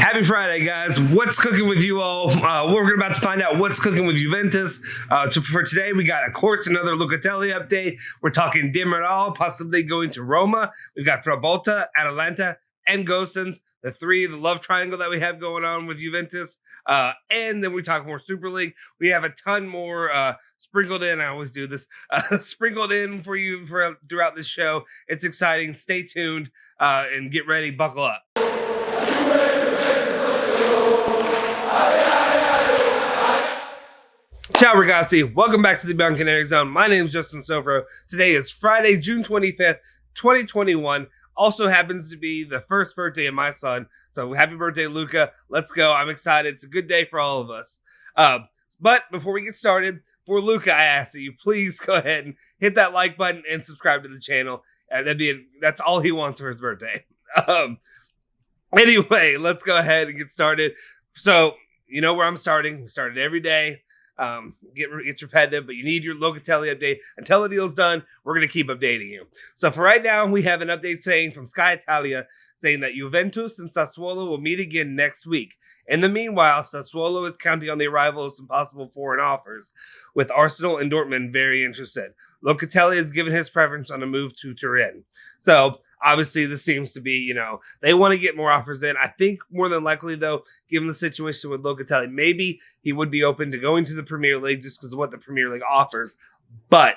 Happy Friday, guys. What's cooking with you all? We're about to find out what's cooking with Juventus. So for today, we got, of course, another Locatelli update. We're talking Demiral possibly going to Roma. We've got Frabotta, Atalanta, and Gosens, the love triangle that we have going on with Juventus. And then we talk more Super League. We have a ton more sprinkled in. I always do this. Sprinkled in for you throughout this show. It's exciting. Stay tuned and get ready. Buckle up. Ciao ragazzi, welcome back to the Bianconeri Zone. My name is Justin Sofro. Today is Friday, June 25th, 2021. Also happens to be the first birthday of my son. So happy birthday, Luca. Let's go. I'm excited. It's a good day for all of us. But before we get started, for Luca, I ask that you please go ahead and hit that like button and subscribe to the channel. That's all he wants for his birthday. Anyway, let's go ahead and get started. So, you know where I'm starting. We started every day. It's repetitive, but you need your Locatelli update. Until the deal's done, we're going to keep updating you. So for right now, we have an update saying from Sky Italia saying that Juventus and Sassuolo will meet again next week. In the meanwhile, Sassuolo is counting on the arrival of some possible foreign offers, with Arsenal and Dortmund very interested. Locatelli has given his preference on a move to Turin. So obviously, this seems to be, they want to get more offers in. I think more than likely, though, given the situation with Locatelli, maybe he would be open to going to the Premier League just because of what the Premier League offers. But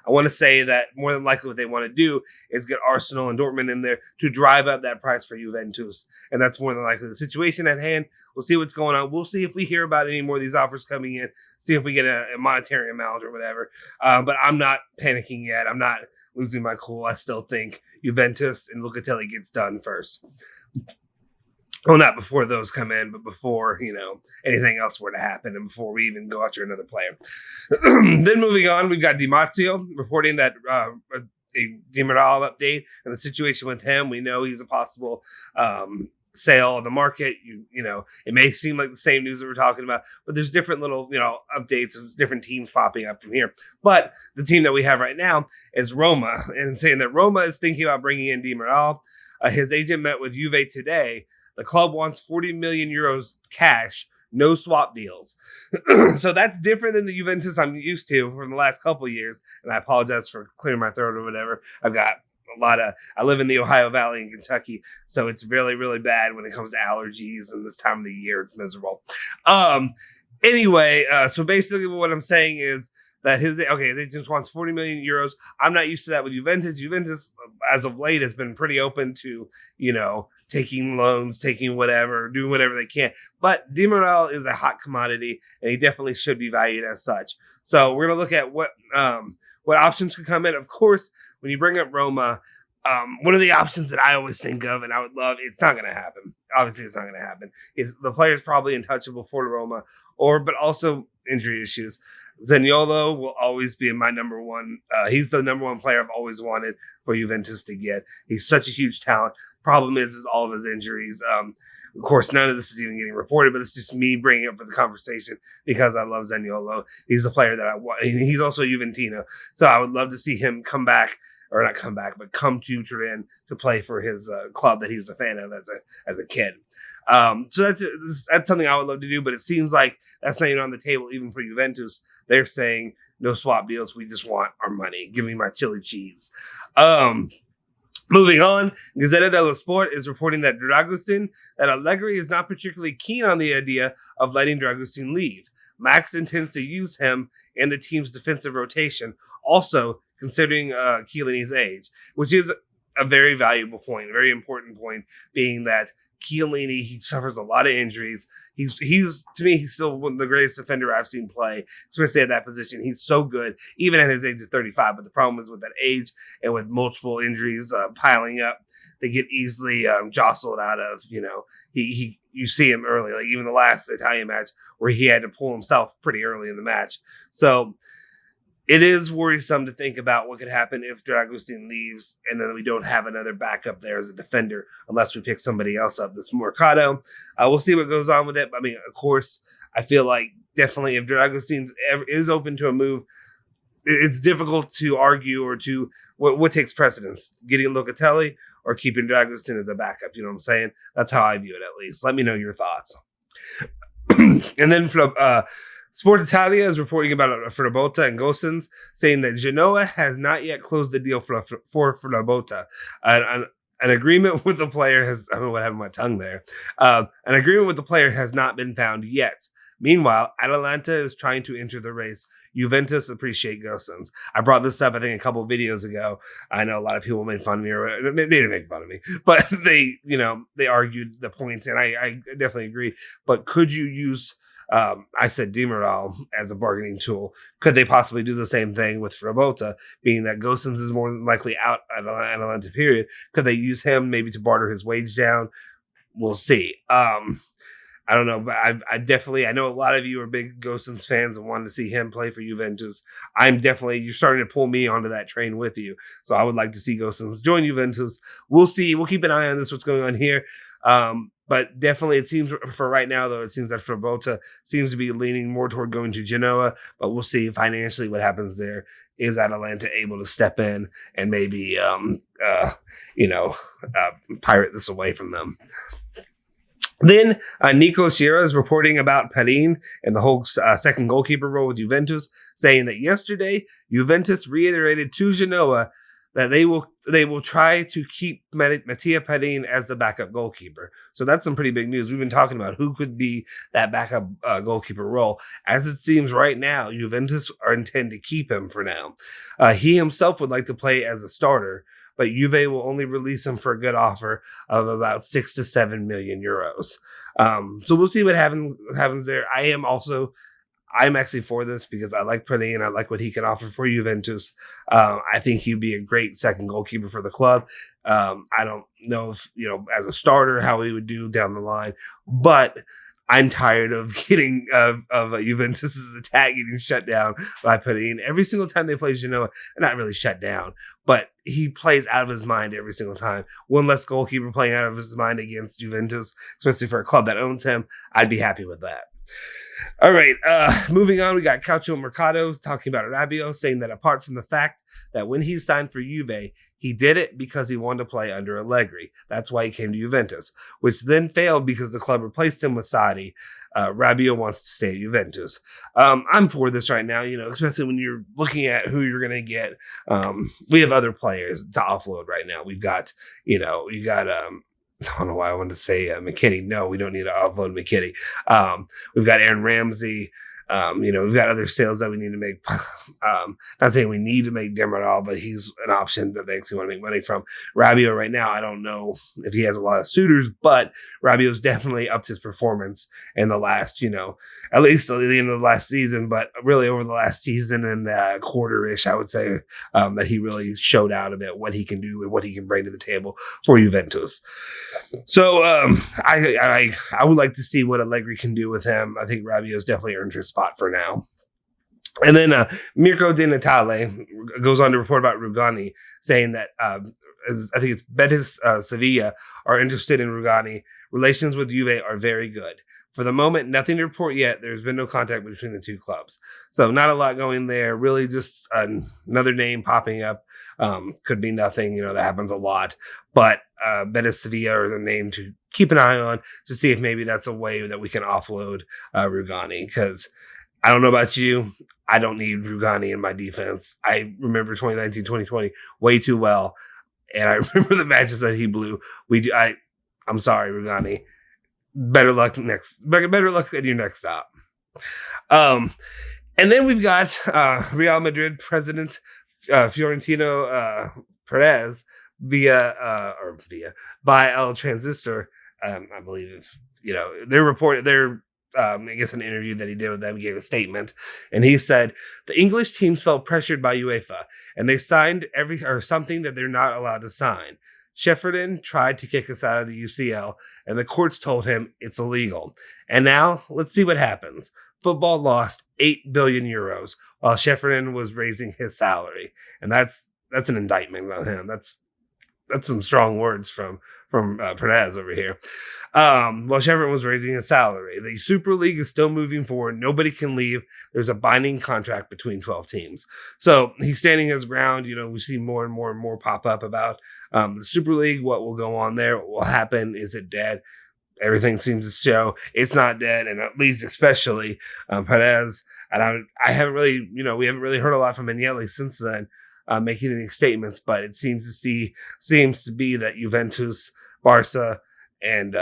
I want to say that more than likely what they want to do is get Arsenal and Dortmund in there to drive up that price for Juventus. And that's more than likely the situation at hand. We'll see what's going on. We'll see if we hear about any more of these offers coming in, see if we get a monetary amount or whatever. But I'm not panicking yet. I'm not losing my cool. I still think Juventus and Locatelli gets done first. Well, not before those come in, but before, anything else were to happen and before we even go after another player. Then moving on, we've got Di Marzio reporting that a Demiral update and the situation with him. We know he's a possible sale on the market. It may seem like the same news that we're talking about, but there's different little, updates of different teams popping up from here. But the team that we have right now is Roma, and saying that Roma is thinking about bringing in Demiral. His agent met with Juve today. The club wants 40 million euros cash, no swap deals. So that's different than the Juventus I'm used to from the last couple of years. And I apologize for clearing my throat or whatever. I live in the Ohio Valley in Kentucky, so it's really, really bad when it comes to allergies, and this time of the year, it's miserable. Anyway, so basically what I'm saying is that his agent wants 40 million euros. I'm not used to that with Juventus. Juventus, as of late, has been pretty open to, taking loans, taking whatever, doing whatever they can. But Demiral is a hot commodity, and he definitely should be valued as such. So we're going to look at what options could come in. Of course, when you bring up Roma, one of the options that I always think of, and I would love, it's not going to happen. Obviously, it's not going to happen. Is the player's probably untouchable for Roma, but also injury issues. Zaniolo will always be my number one. He's the number one player I've always wanted for Juventus to get. He's such a huge talent. Problem is all of his injuries. Of course, none of this is even getting reported, but it's just me bringing it up for the conversation because I love Zaniolo. He's a player that I want. He's also a Juventino, so I would love to see him come to Turin to play for his club that he was a fan of as a kid. So that's something I would love to do, but it seems like that's not even on the table even for Juventus. They're saying no swap deals. We just want our money. Give me my chili cheese. Moving on, Gazzetta dello Sport is reporting that Allegri is not particularly keen on the idea of letting Dragusin leave. Max intends to use him in the team's defensive rotation, also considering Chiellini's age, which is a very valuable point, a very important point, being that Chiellini, he suffers a lot of injuries. He's to me, he's still one of the greatest defender I've seen play, especially at that position. He's so good, even at his age of 35. But the problem is with that age and with multiple injuries piling up, they get easily jostled out of, you see him early, like even the last Italian match where he had to pull himself pretty early in the match. So it is worrisome to think about what could happen if Dragusin leaves and then we don't have another backup there as a defender unless we pick somebody else up this Mercado. We'll see what goes on with it. I mean, of course, I feel like definitely if Dragusin is open to a move, it's difficult to argue or to what takes precedence, getting Locatelli or keeping Dragostin as a backup. You know what I'm saying? That's how I view it, at least. Let me know your thoughts. And then from Sport Italia is reporting about Frabotta and Gosens, saying that Genoa has not yet closed the deal for Frabotta. An agreement with the player has, I don't know what happened to my tongue there. An agreement with the player has not been found yet. Meanwhile, Atalanta is trying to enter the race. Juventus appreciate Gosens. I brought this up, I think, a couple of videos ago. I know a lot of people made fun of me, or they didn't make fun of me, but they argued the point, and I definitely agree. But could you use, I said Demiral as a bargaining tool? Could they possibly do the same thing with Frabotta, being that Gosens is more than likely out at Atalanta period? Could they use him maybe to barter his wage down? We'll see. I don't know, but I know a lot of you are big Gosens fans and wanted to see him play for Juventus. You're starting to pull me onto that train with you. So I would like to see Gosens join Juventus. We'll see. We'll keep an eye on this, what's going on here. But definitely it seems, for right now though, it seems that Frabotta seems to be leaning more toward going to Genoa, but we'll see financially what happens there. Is Atalanta able to step in and maybe, pirate this away from them? Then Nico Sierra is reporting about Perin and the whole second goalkeeper role with Juventus, saying that yesterday Juventus reiterated to Genoa that they will try to keep Mattia Perin as the backup goalkeeper. So that's some pretty big news. We've been talking about who could be that backup goalkeeper role. As it seems right now, Juventus intend to keep him for now. He himself would like to play as a starter, but Juve will only release him for a good offer of about 6 to 7 million euros. So we'll see what happens there. I'm actually for this because I like Perin. I like what he can offer for Juventus. I think he'd be a great second goalkeeper for the club. I don't know if, as a starter, how he would do down the line, but I'm tired of getting of Juventus's attack getting shut down by Perin. Every single time they play Genoa, they're not really shut down, but he plays out of his mind every single time. One less goalkeeper playing out of his mind against Juventus, especially for a club that owns him, I'd be happy with that. All right, moving on, we got Calcio Mercato talking about Rabiot, saying that apart from the fact that when he signed for Juve, he did it because he wanted to play under Allegri. That's why he came to Juventus, which then failed because the club replaced him with Sarri. Rabiot wants to stay at Juventus. I'm for this right now, especially when you're looking at who you're going to get. We have other players to offload right now. We've got, I don't know why I wanted to say McKinney. No, we don't need to offload McKinney. We've got Aaron Ramsey. We've got other sales that we need to make. Not saying we need to make Demiral, but he's an option that they actually want to make money from. Rabiot right now, I don't know if he has a lot of suitors, but Rabiot's definitely upped his performance in the last, at least at the end of the last season, but really over the last season and quarter-ish, I would say that he really showed out a bit what he can do and what he can bring to the table for Juventus. So I would like to see what Allegri can do with him. I think Rabiot's definitely earned his spot for now. And then Mirko Di Natale goes on to report about Rugani, saying that I think it's Betis Sevilla are interested in Rugani. Relations with Juve are very good. For the moment, nothing to report yet. There's been no contact between the two clubs. So not a lot going there. Really just another name popping up. Could be nothing. That happens a lot. But Betis Sevilla are the name to keep an eye on to see if maybe that's a way that we can offload Rugani. Because I don't know about you, I don't need Rugani in my defense. I remember 2019, 2020 way too well. And I remember the matches that he blew. I'm sorry, Rugani. Better luck at your next stop. And then we've got Real Madrid president Florentino Perez by El Transistor. I believe I guess an interview that he did with them, gave a statement, and he said the English teams felt pressured by UEFA and they signed something that they're not allowed to sign. Sheffield tried to kick us out of the UCL, and the courts told him it's illegal. And now, let's see what happens. Football lost 8 billion euros while Sheffield was raising his salary. And that's an indictment on him. that's some strong words from Perez over here. While Chevron was raising his salary, the Super League is still moving forward. Nobody can leave. There's a binding contract between 12 teams. So he's standing his ground. We see more and more pop up about the Super League. What will go on there? What will happen? Is it dead? Everything seems to show it's not dead, and at least especially Perez. And I haven't really, we haven't really heard a lot from Agnelli since then, making any statements. But it seems to be that Juventus, Barca, and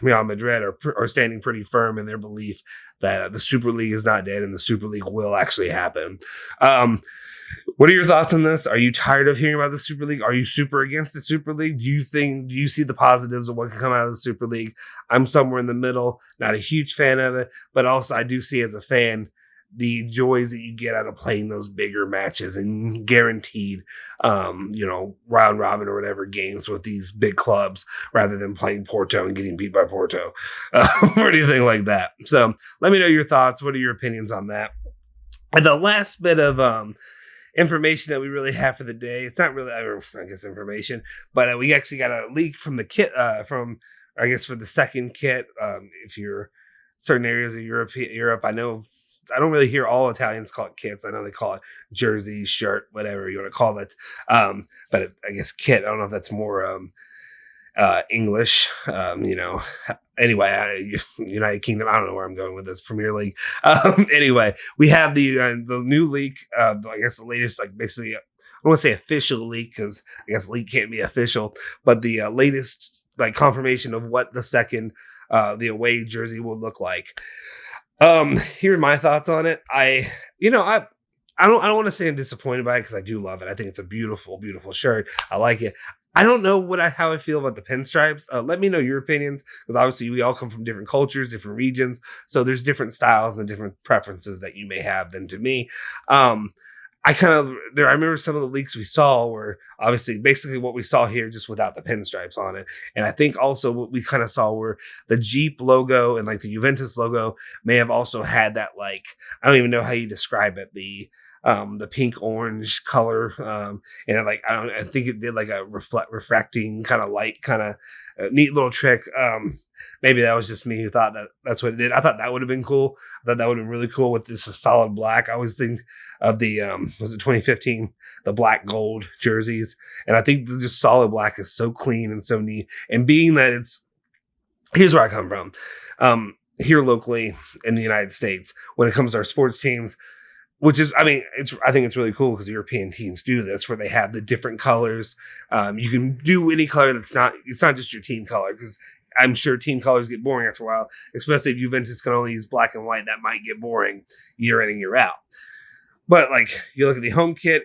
Real Madrid are standing pretty firm in their belief that the Super League is not dead and the Super League will actually happen. What are your thoughts on this? Are you tired of hearing about the Super League? Are you super against the Super League? Do you see the positives of what can come out of the Super League? I'm somewhere in the middle, not a huge fan of it, but also I do see as a fan the joys that you get out of playing those bigger matches and guaranteed, round robin or whatever games with these big clubs rather than playing Porto and getting beat by Porto or anything like that. So let me know your thoughts. What are your opinions on that? And the last bit of information that we really have for the day, it's not really, I guess, information, but we actually got a leak from the kit, for the second kit. If you're certain areas of Europe, I know I don't really hear all Italians call it kits. I know they call it jersey, shirt, whatever you want to call it. But I guess kit, I don't know if that's more English, anyway, United Kingdom. I don't know where I'm going with this Premier League. Anyway, we have the new leak. I guess the latest, basically, I don't want to say official leak because I guess leak can't be official, but the latest confirmation of what the second the away jersey will look like. Here are my thoughts on it. I don't want to say I'm disappointed by it because I do love it. I think it's a beautiful, beautiful shirt. I like it. I don't know how I feel about the pinstripes. Let me know your opinions because obviously we all come from different cultures, different regions. So there's different styles and different preferences that you may have than to me. I remember some of the leaks we saw were obviously basically what we saw here, just without the pinstripes on it. And I think also what we kind of saw were the Jeep logo and the Juventus logo may have also had that, I don't even know how you describe it. The pink orange color. And I think it did a refracting kind of light, kind of neat little trick. Maybe that was just me who thought that's what it did. I thought that would have been cool. I thought that would have been really cool with this solid black. I always think of the, was it 2015, the black gold jerseys. And I think just solid black is so clean and so neat. And being that here's where I come from. Here locally in the United States, when it comes to our sports teams, which is, I think it's really cool because European teams do this where they have the different colors. You can do any color it's not just your team color because I'm sure team colors get boring after a while, especially if Juventus can only use black and white. That might get boring year in and year out. But you look at the home kit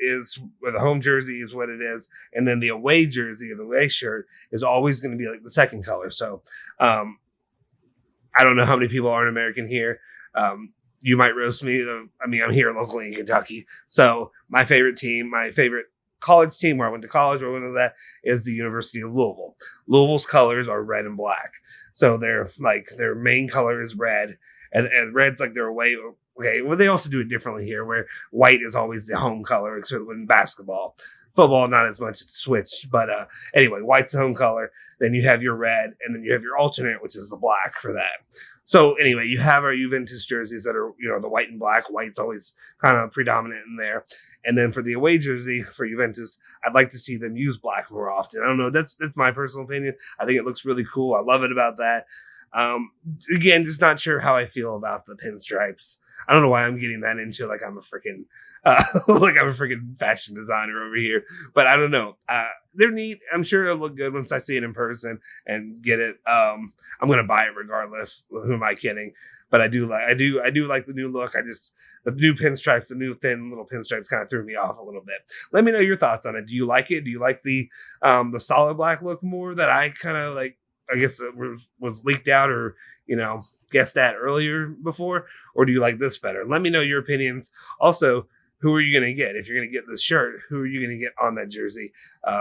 or the home jersey is what it is. And then the away jersey or the away shirt is always going to be the second color. So I don't know how many people are American here. You might roast me. I'm here locally in Kentucky. So my favorite team, my favorite college team where I went to college or whatever that is the University of Louisville. Louisville's colors are red and black. So their main color is red and red's their away. Okay. Well, they also do it differently here where white is always the home color, except in basketball. Football, not as much, it's switched. But anyway, white's the home color. Then you have your red and then you have your alternate, which is the black for that. So anyway, you have our Juventus jerseys that are, the white and black. White's always kind of predominant in there. And then for the away jersey for Juventus, I'd like to see them use black more often. I don't know. That's my personal opinion. I think it looks really cool. I love it about that. Again, just not sure how I feel about the pinstripes. I don't know why I'm getting that into I'm a freaking fashion designer over here, but I don't know. They're neat. I'm sure it'll look good once I see it in person and get it. I'm going to buy it regardless. Who am I kidding? But I do like the new look. The new pinstripes, the new thin little pinstripes kind of threw me off a little bit. Let me know your thoughts on it. Do you like it? Do you like the solid black look more that I kind of I guess it was leaked out or, guessed at earlier before, or do you like this better? Let me know your opinions. Also, who are you going to get? If you're going to get this shirt, who are you going to get on that jersey?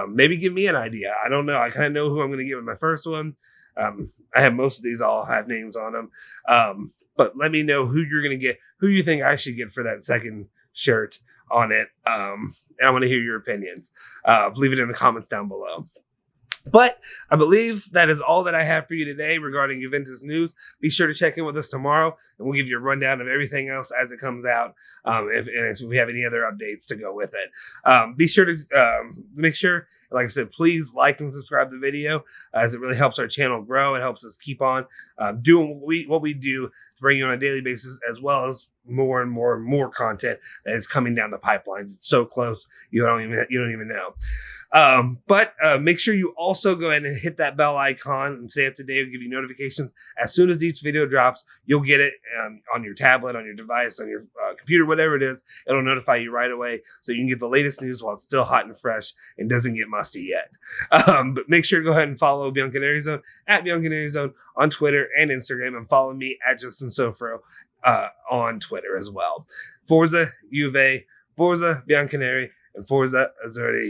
Maybe give me an idea. I don't know. I kind of know who I'm going to get with my first one. I have most of these all have names on them. But let me know who you're going to get, who you think I should get for that second shirt on it. And I want to hear your opinions. Leave it in the comments down below. But I believe that is all that I have for you today regarding Juventus news. Be sure to check in with us tomorrow, and we'll give you a rundown of everything else as it comes out, if we have any other updates to go with it. Be sure to make sure, like I said, please like and subscribe to the video, as it really helps our channel grow. It helps us keep on doing what we do to bring you on a daily basis, as well as more and more content that is coming down the pipelines. It's so close, you don't even know. But make sure you also go ahead and hit that bell icon and stay up to date. It'll give you notifications as soon as each video drops. You'll get it on your tablet, on your device, on your computer, whatever it is. It'll notify you right away, so you can get the latest news while it's still hot and fresh and doesn't get musty yet. But make sure to go ahead and follow Bianconeri Zone at Bianconeri Zone on Twitter and Instagram, and follow me at Justin Sofro on Twitter as well. Forza Juve, Forza Bianconeri, and Forza Azzurri.